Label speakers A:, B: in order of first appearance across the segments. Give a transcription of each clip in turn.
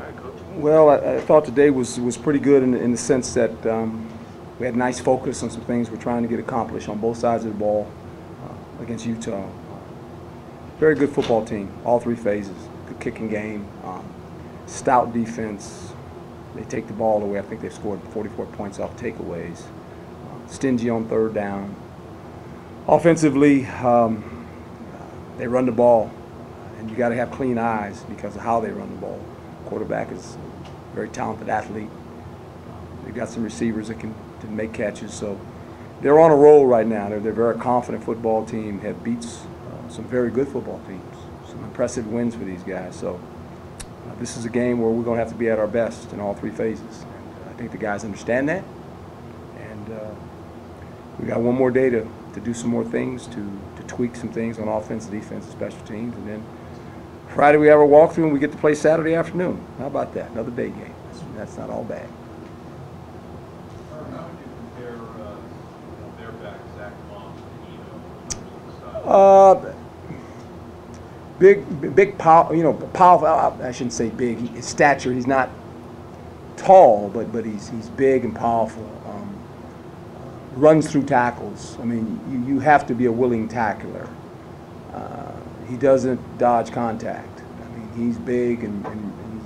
A: right, Coach.
B: Well, I thought today was pretty good in the sense that we had nice focus on some things we're trying to get accomplished on both sides of the ball against Utah. Very good football team, all three phases. Good kicking game, stout defense. They take the ball away. I think they've scored 44 points off takeaways. Stingy on third down. Offensively, they run the ball, and you got to have clean eyes because of how they run the ball. Quarterback is a very talented athlete. They've got some receivers that can make catches, so they're on a roll right now. They're a very confident football team. Have beats some very good football teams. Some impressive wins for these guys. So this is a game where we're going to have to be at our best in all three phases. And I think the guys understand that, and we got one more day to do some more things, to tweak some things on offense, defense, and special teams, and then Friday we have our walkthrough and we get to play Saturday afternoon. How about that? Another day game. That's not all bad.
C: How would you compare their back, Zach Moss and
B: Big, powerful. I shouldn't say big. His stature. He's not tall, but he's big and powerful. Runs through tackles. I mean, you have to be a willing tackler. He doesn't dodge contact. I mean, he's big and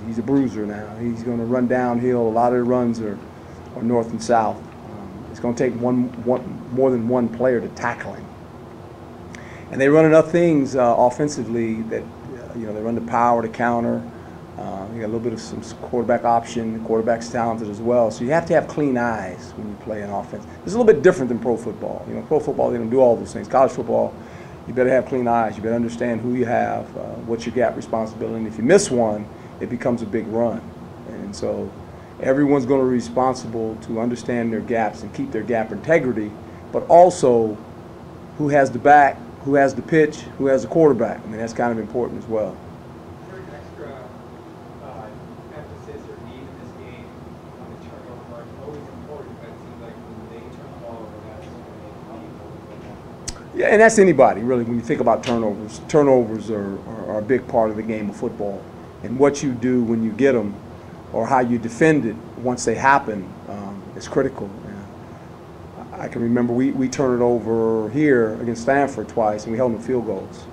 B: he's a bruiser now. He's going to run downhill. A lot of the runs are north and south. It's going to take more than one player to tackle him. And they run enough things offensively that they run the power to counter. You got a little bit of some quarterback option. The quarterback's talented as well. So you have to have clean eyes when you play an offense. It's a little bit different than pro football. Pro football, they don't do all those things. College football, you better have clean eyes. You better understand who you have, what's your gap responsibility. And if you miss one, it becomes a big run. And so everyone's going to be responsible to understand their gaps and keep their gap integrity, but also who has the back, who has the pitch, who has the quarterback. I mean, that's kind of important as well.
D: Is there an extra emphasis or need in this game on the turnover mark? Always important, but it seems like when they turn the ball over, that's when they
B: Yeah, and that's anybody, really, when you think about turnovers. Turnovers are a big part of the game of football. And what you do when you get them or how you defend it once they happen is critical. I can remember we turned it over here against Stanford twice, and we held them to field goals.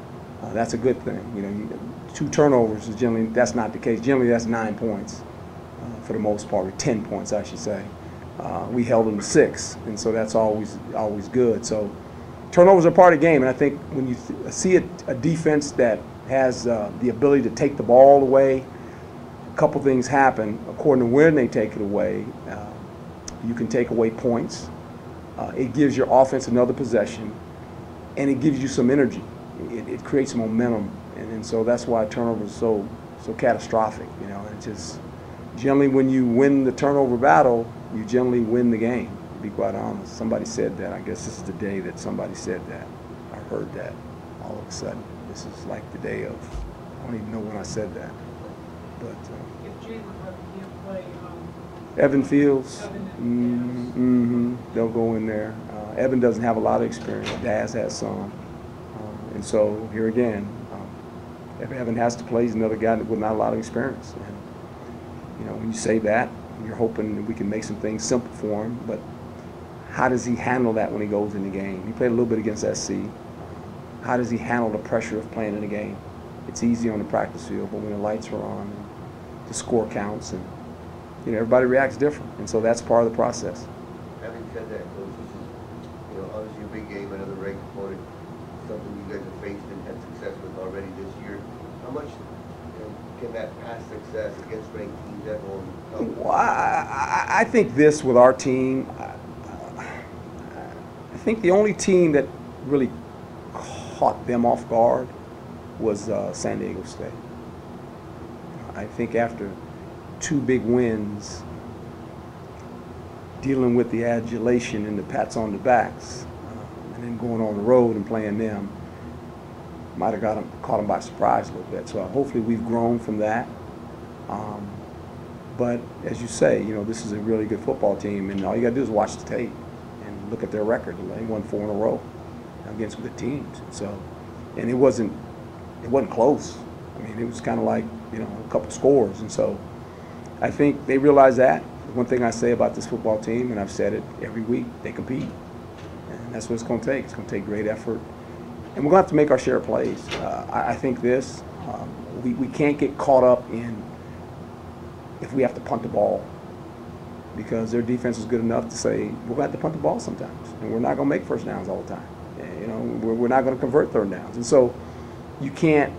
B: That's a good thing. 2 turnovers is generally, that's not the case. Generally, that's 9 points for the most part, or 10 points, I should say. We held them to 6, and so that's always good. So turnovers are part of the game, and I think when you see a defense that has the ability to take the ball away, a couple things happen. According to when they take it away, you can take away points. It gives your offense another possession, and it gives you some energy. It creates momentum, and so that's why turnover is so catastrophic. It's just generally when you win the turnover battle, you generally win the game. To be quite honest, somebody said that. I guess this is the day that somebody said that. I heard that all of a sudden. This is like the day of. I don't even know when I said that, but.
E: If Jalen can't play.
B: Evan Fields, they'll go in there. Evan doesn't have a lot of experience. Daz has some. And so here again, if Evan has to play, he's another guy with not a lot of experience. And, when you say that, you're hoping that we can make some things simple for him, but how does he handle that when he goes in the game? He played a little bit against SC. How does he handle the pressure of playing in the game? It's easy on the practice field, but when the lights are on, the score counts, and everybody reacts different, and so that's part of the process.
A: Having said that, Coach, this is obviously a big game, another ranked opponent, something you guys have faced and had success with already this year. How much can that past success against ranked teams ever help?
B: Well, I think this with our team, I think the only team that really caught them off guard was San Diego State. I think after 2 big wins, dealing with the adulation and the pats on the backs, and then going on the road and playing them, might have caught them by surprise a little bit. So hopefully we've grown from that. But as you say, this is a really good football team, and all you got to do is watch the tape and look at their record. They won 4 in a row against good teams. And it wasn't close. I mean, it was kind of like a couple scores, and so I think they realize that. One thing I say about this football team, and I've said it every week, they compete. And that's what it's going to take. It's going to take great effort. And we're going to have to make our share of plays. I think this, we can't get caught up in if we have to punt the ball, because their defense is good enough to say, we're going to have to punt the ball sometimes. And we're not going to make first downs all the time. You know, we're not going to convert third downs. And so you can't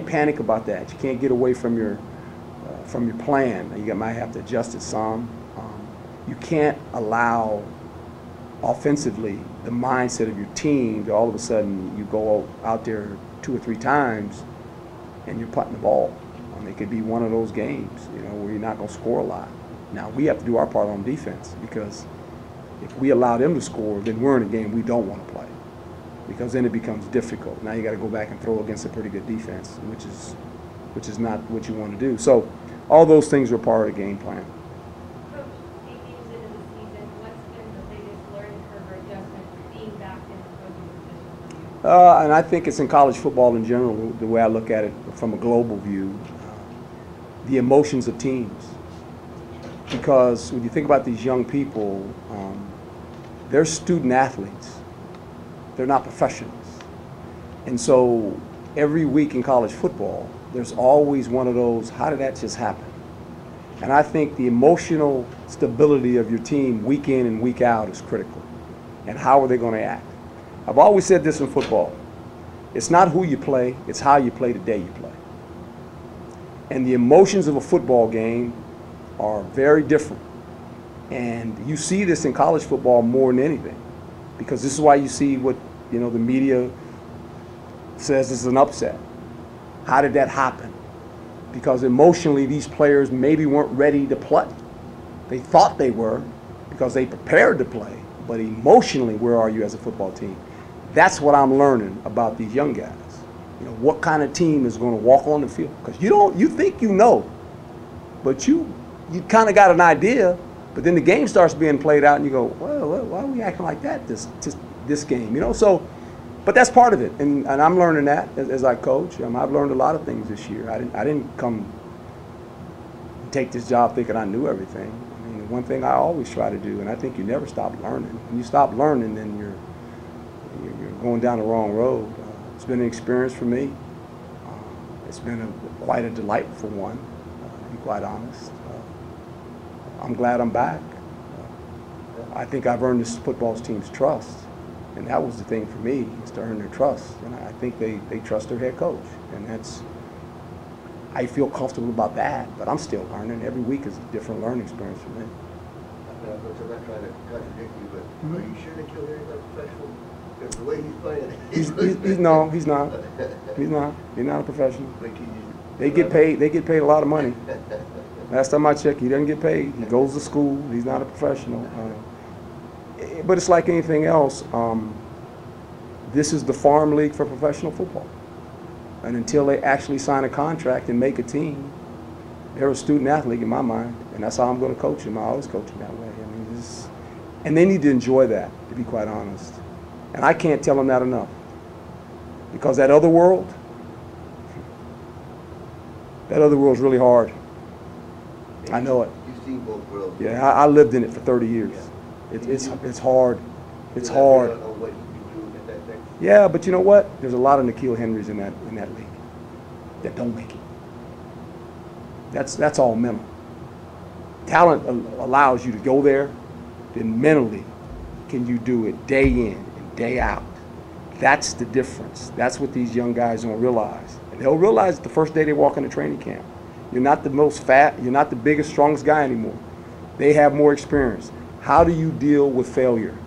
B: panic about that. You can't get away from your plan. You might have to adjust it some. You can't allow offensively the mindset of your team to all of a sudden you go out there 2 or 3 times and you're punting the ball. It could be one of those games, you know, where you're not going to score a lot. Now, we have to do our part on defense, because if we allow them to score, then we're in a game we don't want to play, because then it becomes difficult. Now you got to go back and throw against a pretty good defense, which is not what you want to do. So all those things are part of the game plan.
F: Coach, 8 games into the season, what's been the biggest learning curve or adjustment being back in the coaching position for you?
B: And I think it's in college football in general, the way I look at it from a global view, the emotions of teams. Because when you think about these young people, they're student athletes. They're not professionals. And so every week in college football, there's always one of those, how did that just happen? And I think the emotional stability of your team week in and week out is critical. And how are they going to act? I've always said this in football. It's not who you play, it's how you play the day you play. And the emotions of a football game are very different. And you see this in college football more than anything, because this is why you see what, you know, the media says this is an upset. How did that happen? Because emotionally these players maybe weren't ready to play. They thought they were because they prepared to play, but emotionally, where are you as a football team? That's what I'm learning about these young guys. You know, what kind of team is going to walk on the field? Because you think you know, but you kind of got an idea, but then the game starts being played out and you go, well, why are we acting like that this game? You know, so, but that's part of it, and I'm learning that as I coach. I've learned a lot of things this year. I didn't come take this job thinking I knew everything. I mean, one thing I always try to do, and I think you never stop learning. When you stop learning, then you're going down the wrong road. It's been an experience for me. It's been quite a delightful one, to be quite honest. I'm glad I'm back. I think I've earned this football team's trust, and that was the thing for me, is to earn their trust. And I think they trust their head coach, and I feel comfortable about that, but I'm still learning. Every week is a different learning experience for me.
A: I'm not trying to contradict you, but are you sure Nikhil Henry's not professional? Because the way he's playing,
B: no, he's not. He's not. He's not a professional. They get paid. They get paid a lot of money. Last time I checked, he doesn't get paid. He goes to school. He's not a professional. But it's like anything else. This is the farm league for professional football. And until they actually sign a contract and make a team, they're a student athlete in my mind. And that's how I'm going to coach them. I always coach them that way. I mean, and they need to enjoy that, to be quite honest. And I can't tell them that enough. Because that other world's really hard. I know it.
A: You've seen both worlds.
B: Yeah, I lived in it for 30 years. Yeah. It's hard. It's hard. Yeah, but you know what? There's a lot of Nikhil Henrys in that league that don't make it. That's all mental. Talent allows you to go there, then mentally can you do it day in and day out. That's the difference. That's what these young guys don't realize. And they'll realize it the first day they walk into training camp. You're not the most fat, you're not the biggest, strongest guy anymore. They have more experience. How do you deal with failure?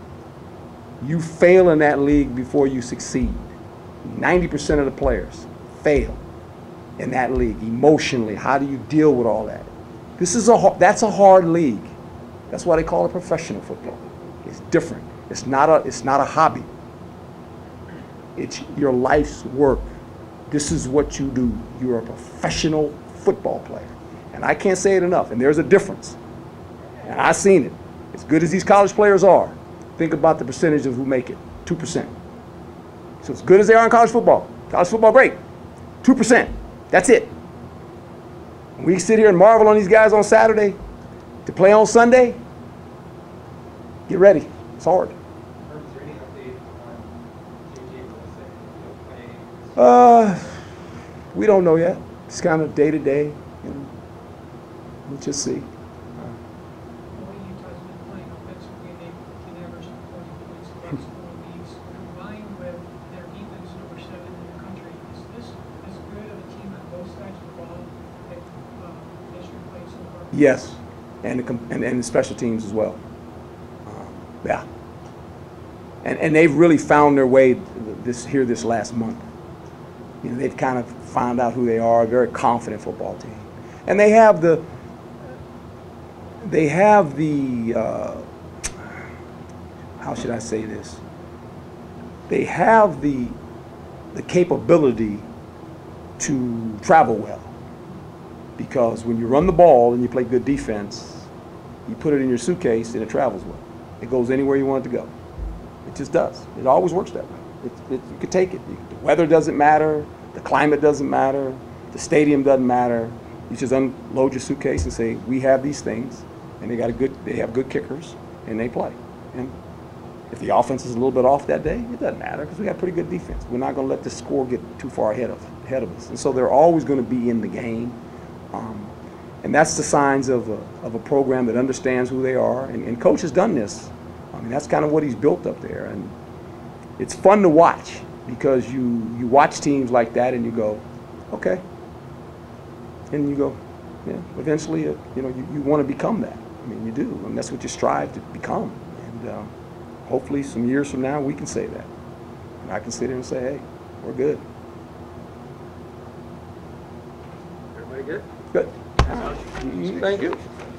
B: You fail in that league before you succeed. 90% of the players fail in that league emotionally. How do you deal with all that? That's a hard league. That's why they call it professional football. It's different. It's not a hobby. It's your life's work. This is what you do. You're a professional football player. And I can't say it enough. And there's a difference. And I've seen it. As good as these college players are, think about the percentage of who make it. 2%. So as good as they are in college football, great. 2%. That's it. We sit here and marvel on these guys on Saturday to play on Sunday. Get ready. It's hard.
D: Herm, is there any update on J.J. Wilson? Playing?
B: We don't know yet. It's kind of day to day. You know. We'll just see.
E: The way Utah's been playing offensively, they can average 40 points the last 4 weeks, combined with their defense number 7 in the country. Is this as good of a team on both sides of the ball that Michigan played so far?
B: Yes, and the special teams as well. Yeah, and they've really found their way this last month. You know, they've kind of found out who they are. A very confident football team, and they have the how should I say this? They have the capability to travel well, because when you run the ball and you play good defense, you put it in your suitcase and it travels well. It goes anywhere you want it to go. It just does. It always works that way. You can take it. The weather doesn't matter. The climate doesn't matter. The stadium doesn't matter. You just unload your suitcase and say, we have these things, and they have good kickers, and they play. And if the offense is a little bit off that day, it doesn't matter, because we got pretty good defense. We're not going to let the score get too far ahead of us. And so they're always going to be in the game. And that's the signs of a program that understands who they are. And Coach has done this. I mean, that's kind of what he's built up there. And it's fun to watch, because you watch teams like that and you go, okay. And you go, yeah, eventually, you know, you want to become that. I mean, you do. And that's what you strive to become. And hopefully some years from now we can say that. And I can sit there and say, hey, we're good.
A: Everybody good?
B: Good.
A: Thank you.